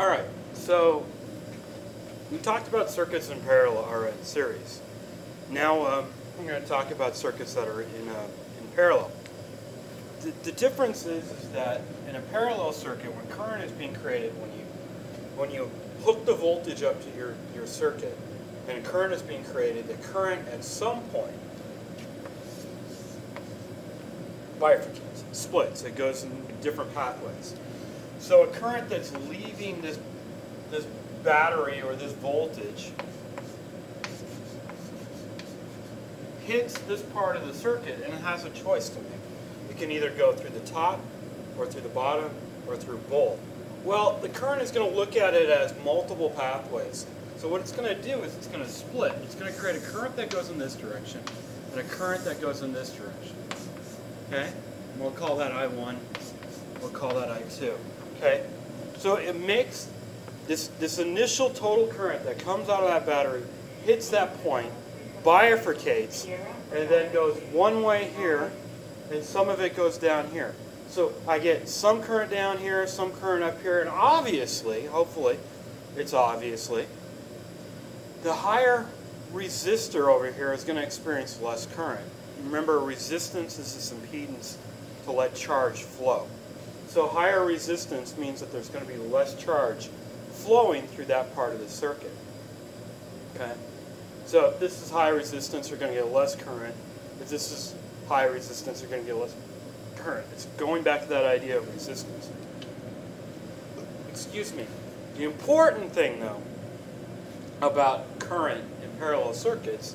Alright, so we talked about circuits in parallel or in series. Now I'm going to talk about circuits that are in parallel. The difference is that in a parallel circuit, when current is being created, when you hook the voltage up to your circuit and a current is being created, the current at some point bifurcates, splits. It goes in different pathways. So a current that's leaving this battery or this voltage hits this part of the circuit and it has a choice to make. It can either go through the top or through the bottom or through both. Well, the current is going to look at it as multiple pathways. So what it's going to do is it's going to split. It's going to create a current that goes in this direction and a current that goes in this direction. Okay? And we'll call that I1. We'll call that I2. Okay? So it makes this initial total current that comes out of that battery, hits that point, bifurcates, and then goes one way here, and some of it goes down here. So I get some current down here, some current up here, and obviously, hopefully, it's obviously, the higher resistor over here is going to experience less current. Remember, resistance is this impedance to let charge flow. So higher resistance means that there's going to be less charge flowing through that part of the circuit. Okay? So if this is high resistance, you're going to get less current. If this is high resistance, you're going to get less current. It's going back to that idea of resistance. Excuse me. The important thing, though, about current in parallel circuits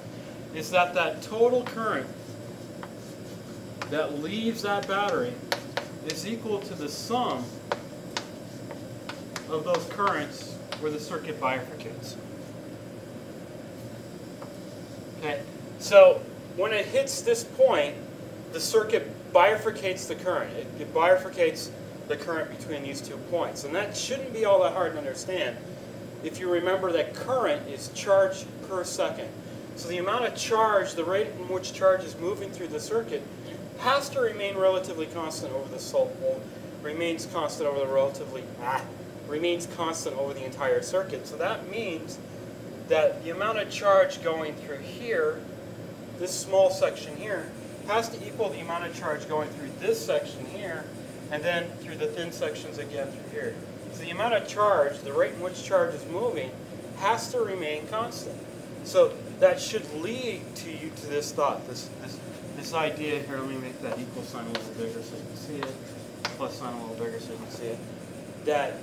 is that that total current that leaves that battery is equal to the sum of those currents where the circuit bifurcates. Okay, so when it hits this point, the circuit bifurcates the current. It bifurcates the current between these 2 points. And that shouldn't be all that hard to understand if you remember that current is charge per second. So the amount of charge, the rate in which charge is moving through the circuit, has to remain relatively constant over the remains constant over the entire circuit. So that means that the amount of charge going through here, this small section here, has to equal the amount of charge going through this section here, and then through the thin sections again through here. So the amount of charge, the rate in which charge is moving, has to remain constant. So that should lead you to this thought, this idea here. Let me make that equal sign a little bigger so you can see it, plus sign a little bigger so you can see it, that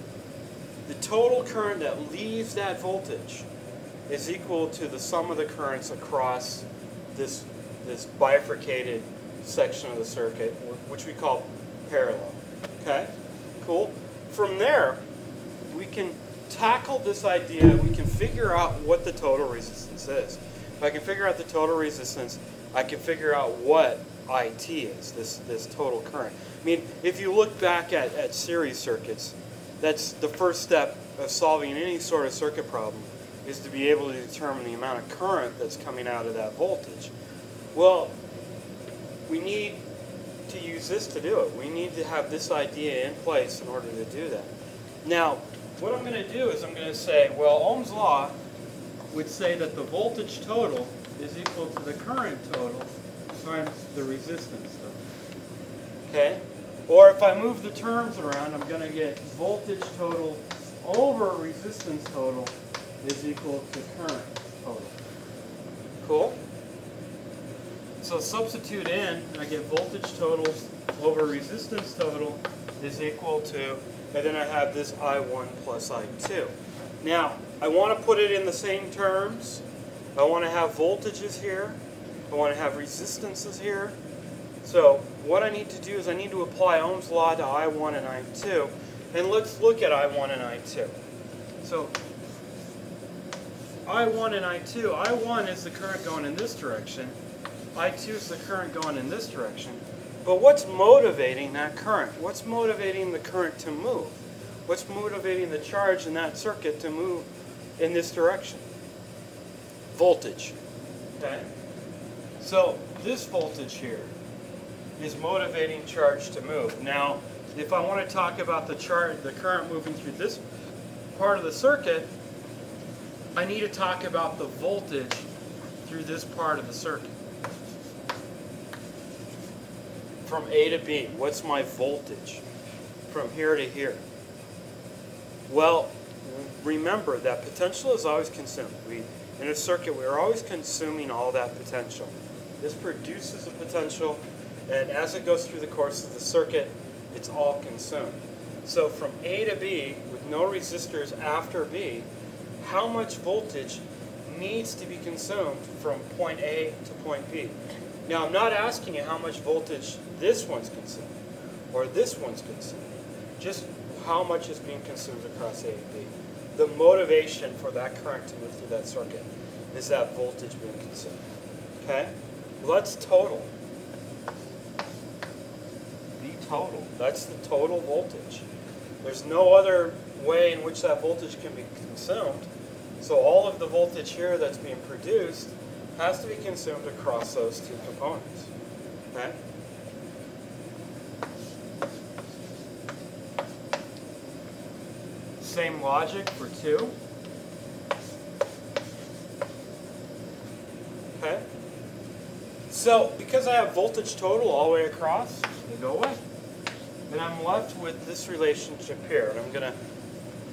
the total current that leaves that voltage is equal to the sum of the currents across this bifurcated section of the circuit, which we call parallel. Okay? Cool? From there, we can tackle this idea, we can figure out what the total resistance is. If I can figure out the total resistance, I can figure out what IT is, this total current. I mean, if you look back at series circuits, that's the first step of solving any sort of circuit problem, is to be able to determine the amount of current that's coming out of that voltage. Well, we need to use this to do it. We need to have this idea in place in order to do that. Now, what I'm going to do is I'm going to say, well, Ohm's law would say that the voltage total is equal to the current total times the resistance total. Okay? Or if I move the terms around, I'm going to get voltage total over resistance total is equal to current total. Cool? So substitute in, I get voltage total over resistance total is equal to, and then I have this I1 plus I2. Now, I want to put it in the same terms. I want to have voltages here. I want to have resistances here. So what I need to do is I need to apply Ohm's law to I1 and I2. And let's look at I1 and I2. So I1 and I2. I1 is the current going in this direction. I2 is the current going in this direction. But what's motivating that current? What's motivating the current to move? What's motivating the charge in that circuit to move in this direction? Voltage. Okay? So this voltage here is motivating charge to move. Now, if I want to talk about the current moving through this part of the circuit, I need to talk about the voltage through this part of the circuit. From A to B, what's my voltage from here to here? Well, remember that potential is always consumed. In a circuit, we're always consuming all that potential. This produces a potential, and as it goes through the course of the circuit, it's all consumed. So from A to B, with no resistors after B, how much voltage needs to be consumed from point A to point B? Now, I'm not asking you how much voltage this one's consumed or this one's consumed. Just how much is being consumed across A and B. The motivation for that current to move through that circuit is that voltage being consumed. Okay? Well, that's total. The total. That's the total voltage. There's no other way in which that voltage can be consumed. So all of the voltage here that's being produced has to be consumed across those two components. Okay? Same logic for 2. Okay? So, because I have voltage total all the way across, they go away. And I'm left with this relationship here. And I'm going to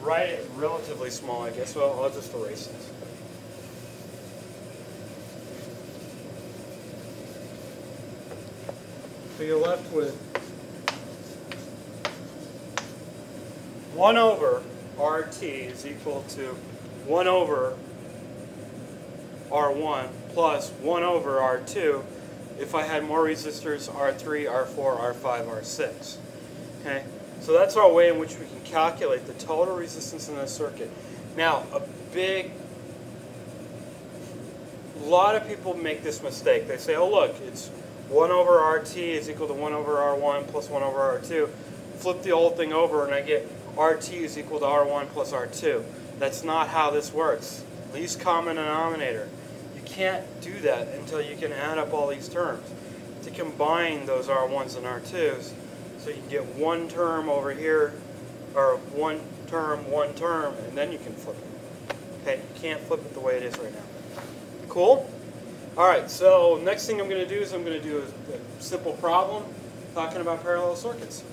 write it relatively small, I guess. Well, I'll just erase this. So you're left with 1 over RT is equal to 1 over R1 plus 1 over R2 if I had more resistors, R3, R4, R5, R6. Okay? So that's our way in which we can calculate the total resistance in the circuit. Now, lot of people make this mistake. They say, oh look, it's 1 over RT is equal to 1 over R1 plus 1 over R2. Flip the whole thing over and I get RT is equal to R1 plus R2. That's not how this works. Least common denominator. You can't do that until you can add up all these terms. To combine those R1s and R2s, so you can get one term over here, or one term, and then you can flip it. Okay, you can't flip it the way it is right now. Cool? Alright, so next thing I'm going to do is I'm going to do a simple problem talking about parallel circuits.